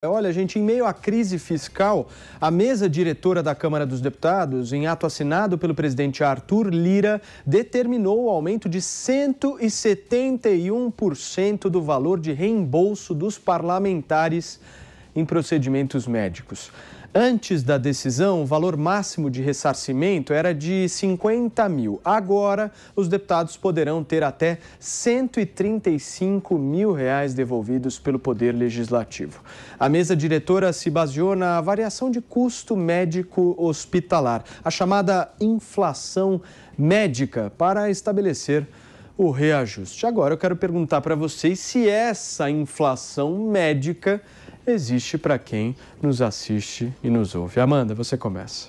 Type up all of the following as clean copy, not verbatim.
Olha, gente, em meio à crise fiscal, a mesa diretora da Câmara dos Deputados, em ato assinado pelo presidente Arthur Lira, determinou o aumento de 171% do valor de reembolso dos parlamentares em procedimentos médicos. Antes da decisão, o valor máximo de ressarcimento era de 50 mil. Agora, os deputados poderão ter até 135 mil reais devolvidos pelo Poder Legislativo. A mesa diretora se baseou na variação de custo médico hospitalar, a chamada inflação médica, para estabelecer o reajuste. Agora, eu quero perguntar para vocês se essa inflação médica existe para quem nos assiste e nos ouve. Amanda, você começa.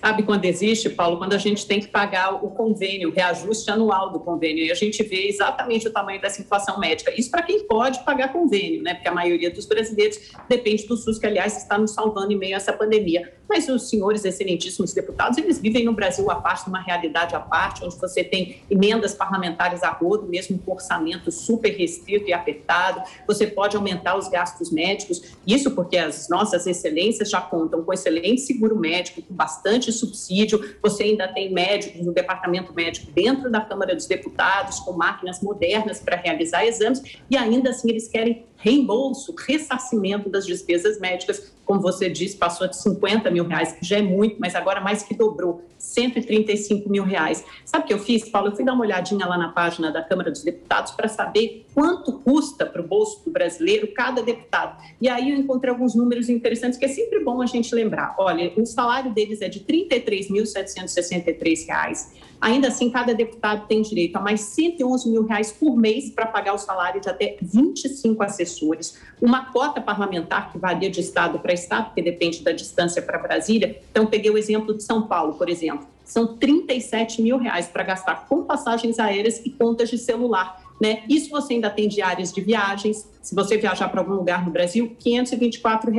Sabe quando existe, Paulo? Quando a gente tem que pagar o convênio, o reajuste anual do convênio. E a gente vê exatamente o tamanho dessa inflação médica. Isso para quem pode pagar convênio, né? Porque a maioria dos brasileiros depende do SUS, que, aliás, está nos salvando em meio a essa pandemia. Mas os senhores excelentíssimos deputados, eles vivem no Brasil à parte, numa realidade à parte, onde você tem emendas parlamentares a rodo, mesmo com orçamento super restrito e apertado. Você pode aumentar os gastos médicos. Isso porque as nossas excelências já contam com excelente seguro médico, com bastante subsídio. Você ainda tem médicos no departamento médico dentro da Câmara dos Deputados, com máquinas modernas para realizar exames, e ainda assim eles querem reembolso, ressarcimento das despesas médicas. Como você disse, passou de 50 mil reais, que já é muito, mas agora mais que dobrou, 135 mil reais. Sabe o que eu fiz, Paulo? Eu fui dar uma olhadinha lá na página da Câmara dos Deputados para saber quanto custa para o bolso do brasileiro cada deputado. E aí eu encontrei alguns números interessantes, que é sempre bom a gente lembrar. Olha, o salário deles é de R$ 33.763. Ainda assim, cada deputado tem direito a mais R$ 111 mil por mês para pagar o salário de até 25 assessores. Uma cota parlamentar que varia de estado para estado, porque depende da distância para Brasília. Então, peguei o exemplo de São Paulo, por exemplo. São R$ 37 mil para gastar com passagens aéreas e contas de celular, né? Isso você ainda tem diárias de viagens. Se você viajar para algum lugar no Brasil, R$ 524.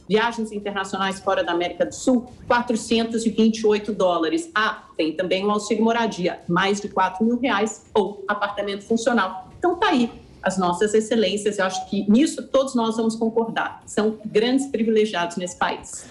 Viagens internacionais fora da América do Sul, $428. Ah, tem também o auxílio moradia, mais de R$ 4 mil, ou apartamento funcional. Então, tá aí as nossas excelências. Eu acho que nisso todos nós vamos concordar. São grandes privilegiados nesse país.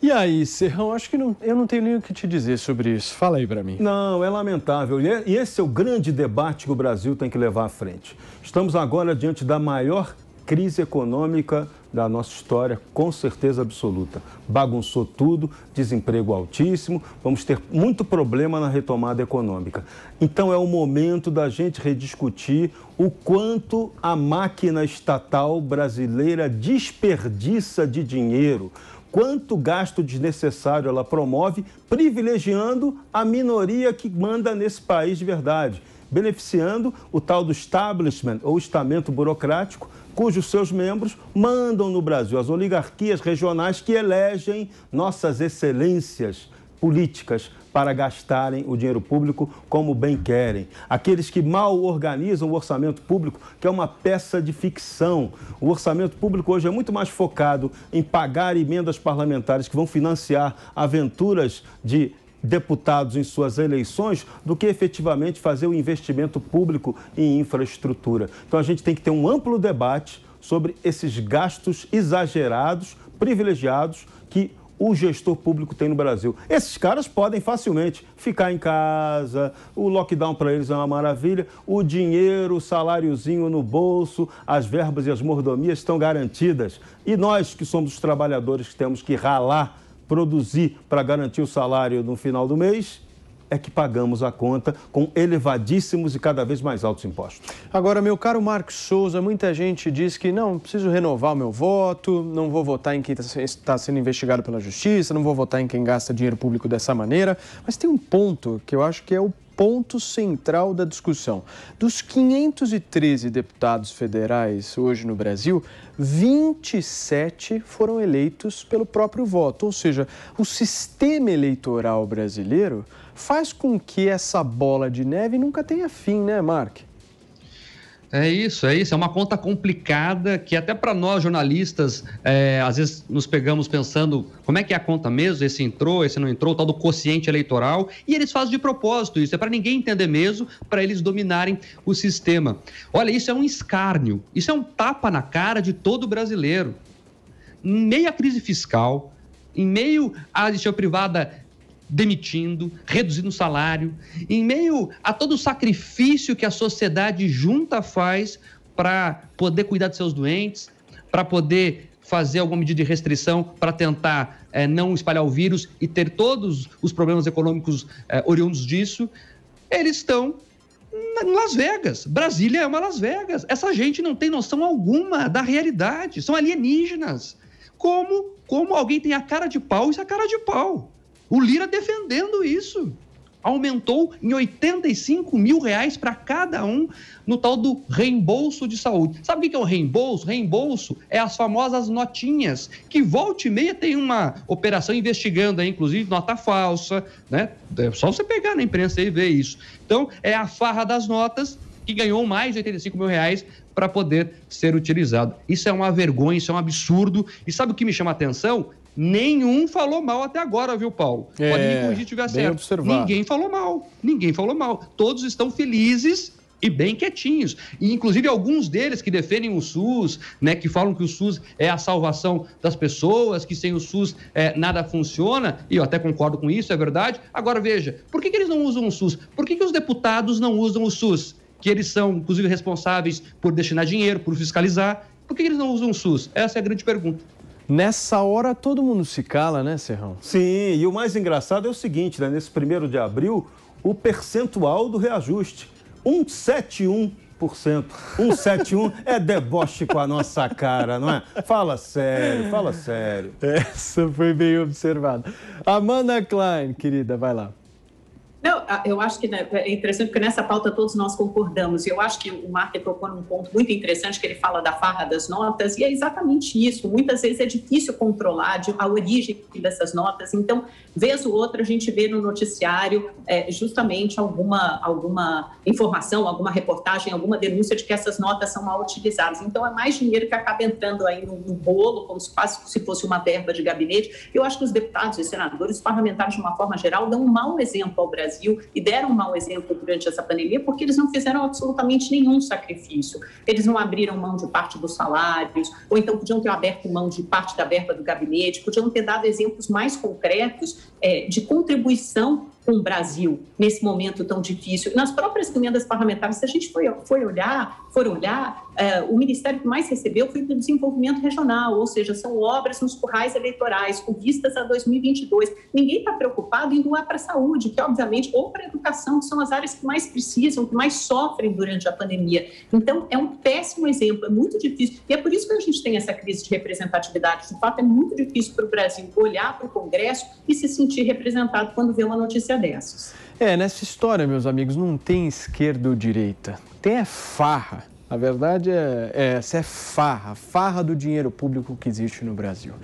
E aí, Serrão, acho que eu não tenho nem o que te dizer sobre isso. Fala aí para mim. Não, é lamentável. E esse é o grande debate que o Brasil tem que levar à frente. Estamos agora diante da maior crise econômica da nossa história, com certeza absoluta. Bagunçou tudo, desemprego altíssimo, vamos ter muito problema na retomada econômica. Então é o momento da gente rediscutir o quanto a máquina estatal brasileira desperdiça de dinheiro, quanto gasto desnecessário ela promove, privilegiando a minoria que manda nesse país de verdade, beneficiando o tal do establishment ou estamento burocrático, cujos seus membros mandam no Brasil, as oligarquias regionais que elegem nossas excelências políticas para gastarem o dinheiro público como bem querem. Aqueles que mal organizam o orçamento público, que é uma peça de ficção. O orçamento público hoje é muito mais focado em pagar emendas parlamentares que vão financiar aventuras de deputados em suas eleições do que efetivamente fazer o investimento público em infraestrutura. Então a gente tem que ter um amplo debate sobre esses gastos exagerados, privilegiados que o gestor público tem no Brasil. Esses caras podem facilmente ficar em casa, o lockdown para eles é uma maravilha, o dinheiro, o saláriozinho no bolso, as verbas e as mordomias estão garantidas. E nós que somos os trabalhadores que temos que ralar, produzir para garantir o salário no final do mês, é que pagamos a conta com elevadíssimos e cada vez mais altos impostos. Agora, meu caro Marcos Souza, muita gente diz que não, preciso renovar o meu voto, não vou votar em quem está sendo investigado pela justiça, não vou votar em quem gasta dinheiro público dessa maneira, mas tem um ponto que eu acho que é o ponto central da discussão. Dos 513 deputados federais hoje no Brasil, 27 foram eleitos pelo próprio voto. Ou seja, o sistema eleitoral brasileiro faz com que essa bola de neve nunca tenha fim, né, Mark? É isso. É uma conta complicada que até para nós jornalistas, às vezes nos pegamos pensando como é que é a conta mesmo, esse entrou, esse não entrou, o tal do quociente eleitoral, e eles fazem de propósito isso, é para ninguém entender mesmo, para eles dominarem o sistema. Olha, isso é um escárnio, isso é um tapa na cara de todo brasileiro. Em meio à crise fiscal, em meio à iniciativa privada demitindo, reduzindo o salário, em meio a todo o sacrifício que a sociedade junta faz para poder cuidar de seus doentes, para poder fazer alguma medida de restrição para tentar não espalhar o vírus e ter todos os problemas econômicos oriundos disso, eles estão em Las Vegas. Brasília é uma Las Vegas. Essa gente não tem noção alguma da realidade, são alienígenas. Como alguém tem a cara de pau, isso é a cara de pau. O Lira defendendo isso. Aumentou em R$85 mil para cada um no tal do reembolso de saúde. Sabe o que é o reembolso? Reembolso é as famosas notinhas, que volta e meia tem uma operação investigando aí, inclusive nota falsa, né? É só você pegar na imprensa e ver isso. Então, é a farra das notas que ganhou mais de R$85 mil para poder ser utilizado. Isso é uma vergonha, isso é um absurdo. E sabe o que me chama a atenção? Nenhum falou mal até agora, viu, Paulo? Pode me corrigir se estiver certo. Observado. Ninguém falou mal. Todos estão felizes e bem quietinhos. E, inclusive, alguns deles que defendem o SUS, né, que falam que o SUS é a salvação das pessoas, que sem o SUS nada funciona, e eu até concordo com isso, é verdade. Agora, veja, por que eles não usam o SUS? Por que os deputados não usam o SUS? Que eles são, inclusive, responsáveis por destinar dinheiro, por fiscalizar. Por que eles não usam o SUS? Essa é a grande pergunta. Nessa hora, todo mundo se cala, né, Serrão? Sim, e o mais engraçado é o seguinte, né? Nesse 1º de abril, o percentual do reajuste, 1,71%. 1,71 é deboche com a nossa cara, não é? Fala sério, fala sério. Essa foi bem observada. Amanda Klein, querida, vai lá. Não, eu acho que é interessante, porque nessa pauta todos nós concordamos. E eu acho que o Mark tocou num ponto muito interessante, que ele fala da farra das notas, e é exatamente isso. Muitas vezes é difícil controlar a origem dessas notas. Então, vez ou outra, a gente vê no noticiário justamente alguma informação, alguma reportagem, alguma denúncia de que essas notas são mal utilizadas. Então, é mais dinheiro que acaba entrando aí no bolo, como se fosse uma verba de gabinete. Eu acho que os deputados e senadores, os parlamentares, de uma forma geral, dão um mau exemplo ao Brasil e deram um mau exemplo durante essa pandemia porque eles não fizeram absolutamente nenhum sacrifício. Eles não abriram mão de parte dos salários, ou então podiam ter aberto mão de parte da verba do gabinete, podiam ter dado exemplos mais concretos de contribuição com o Brasil nesse momento tão difícil. Nas próprias emendas parlamentares, se a gente for olhar, o ministério que mais recebeu foi do desenvolvimento regional, ou seja, são obras nos currais eleitorais, com vistas a 2022. Ninguém está preocupado em doar para a saúde, que obviamente, ou para a educação, que são as áreas que mais precisam, que mais sofrem durante a pandemia. Então, é um péssimo exemplo, é muito difícil. E é por isso que a gente tem essa crise de representatividade. De fato, é muito difícil para o Brasil olhar para o Congresso e se sentir representado quando vê uma notícia dessas. Nessa história, meus amigos, não tem esquerda ou direita. Tem farra. A verdade é essa, farra do dinheiro público que existe no Brasil.